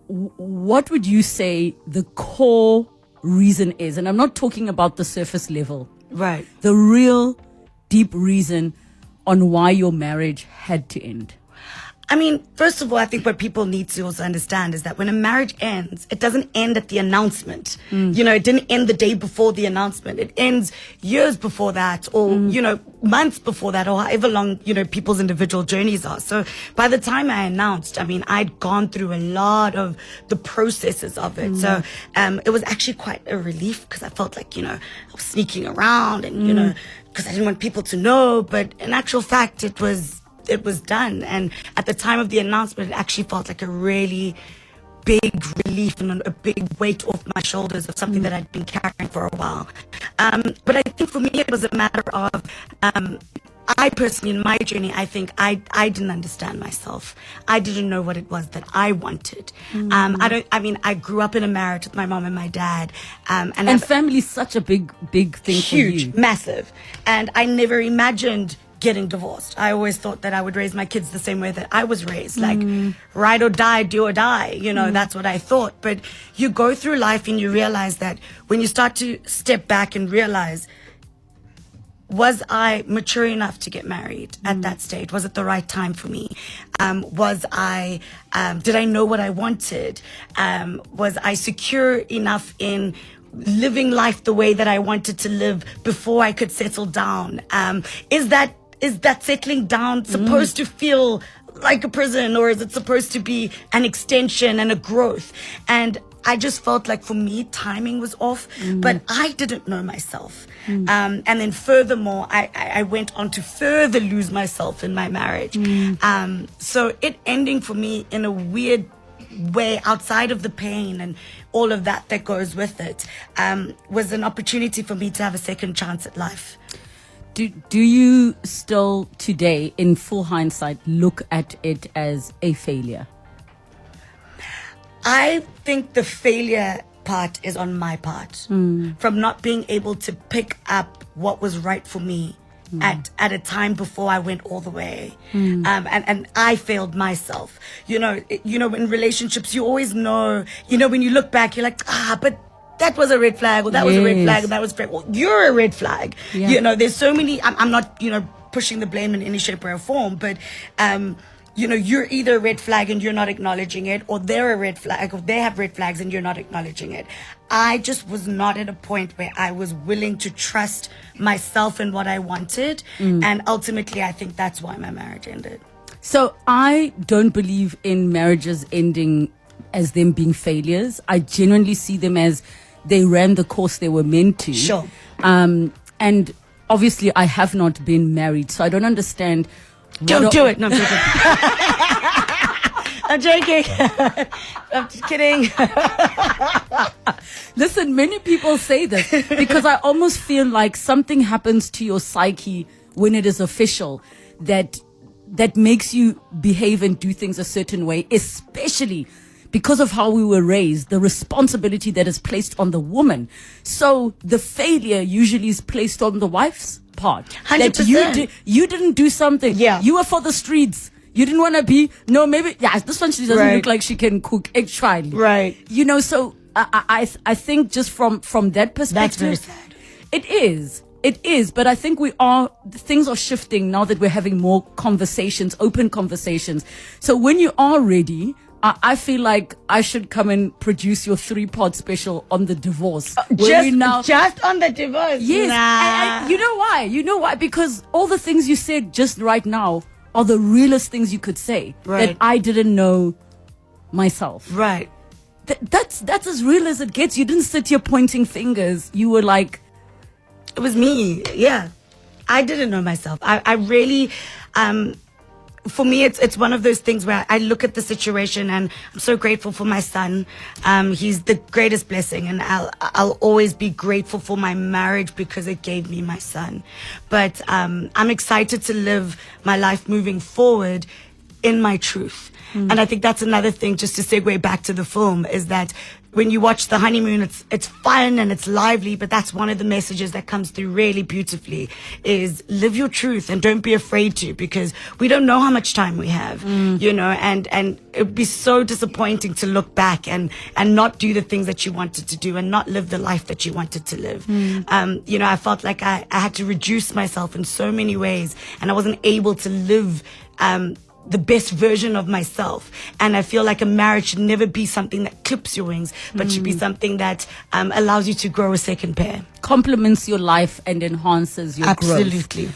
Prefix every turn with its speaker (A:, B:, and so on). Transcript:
A: what would you say the core reason is? And I'm not talking about the surface level.
B: Right.
A: The real deep reason on why your marriage had to end.
B: I mean, first of all, I think what people need to also understand is that when a marriage ends, it doesn't end at the announcement. You know, it didn't end the day before the announcement. It ends years before that, or, you know, months before that, or however long, you know, people's individual journeys are. So by the time I announced, I mean, I'd gone through a lot of the processes of it. So it was actually quite a relief, because I felt like, you know, I was sneaking around and, you know, because I didn't want people to know. But in actual fact, it was done. And at the time of the announcement, it actually felt like a really big relief and a big weight off my shoulders of something that I'd been carrying for a while. But I think for me, it was a matter of, I personally, in my journey, I think I didn't understand myself. I didn't know what it was that I wanted. I grew up in a marriage with my mom and my dad.
A: And family is such a big thing for you.
B: Huge, massive. And I never imagined getting divorced. I always thought that I would raise my kids the same way that I was raised, like ride or die, do or die. You know, that's what I thought. But you go through life and you realize that when you start to step back and realize, was I mature enough to get married at that stage? Was it the right time for me? Did I know what I wanted? Was I secure enough in living life the way that I wanted to live before I could settle down? Is that settling down supposed to feel like a prison, or is it supposed to be an extension and a growth? And I just felt like for me, timing was off, but I didn't know myself. And then furthermore, I went on to further lose myself in my marriage. So it ending for me in a weird way, outside of the pain and all of that goes with it, was an opportunity for me to have a second chance at life.
A: Do you still today, in full hindsight, look at it as a failure?
B: I think the failure part is on my part, from not being able to pick up what was right for me at a time before I went all the way. And I failed myself. You know, in relationships, you always know, you know, when you look back, you're like, but that was a red flag, or that was a red flag, and that was red. Well, you're a red flag. Yeah. You know, there's so many, I'm not, you know, pushing the blame in any shape or form, but, you know, you're either a red flag and you're not acknowledging it, or they're a red flag, or they have red flags and you're not acknowledging it. I just was not at a point where I was willing to trust myself and what I wanted. And ultimately, I think that's why my marriage ended.
A: So I don't believe in marriages ending as them being failures. I genuinely see them as they ran the course they were meant to.
B: Sure.
A: And obviously I have not been married, so I don't understand.
B: Don't do it. No, I'm joking. I'm joking. I'm just kidding.
A: Listen, many people say this because I almost feel like something happens to your psyche when it is official that makes you behave and do things a certain way, especially because of how we were raised, the responsibility that is placed on the woman. So the failure usually is placed on the wife's part.
B: 100%.
A: That you didn't do something.
B: Yeah.
A: You were for the streets. You didn't want to be, this one, she doesn't look like she can cook egg child.
B: Right.
A: You know, so I think just from that perspective.
B: That's very sad.
A: It is, but I think things are shifting now that we're having more conversations, open conversations. So when you are ready, I feel like I should come and produce your 3-part special on the divorce.
B: Just on the divorce?
A: Yes.
B: Nah.
A: And you know why? You know why? Because all the things you said just right now are the realest things you could say that I didn't know myself.
B: Right.
A: That's as real as it gets. You didn't sit here pointing fingers. You were like,
B: it was me. Yeah. I didn't know myself. I really, for me, it's one of those things where I look at the situation and I'm so grateful for my son. He's the greatest blessing, and I'll always be grateful for my marriage because it gave me my son. But I'm excited to live my life moving forward in my truth. And I think that's another thing, just to segue back to the film, is that when you watch The Honeymoon, it's fun and it's lively, but that's one of the messages that comes through really beautifully, is live your truth and don't be afraid to, because we don't know how much time we have, you know, and it would be so disappointing to look back and not do the things that you wanted to do and not live the life that you wanted to live. You know, I felt like I had to reduce myself in so many ways, and I wasn't able to live the best version of myself. And I feel like a marriage should never be something that clips your wings, but should be something that allows you to grow a second pair.
A: Complements your life and enhances your growth.
B: Absolutely.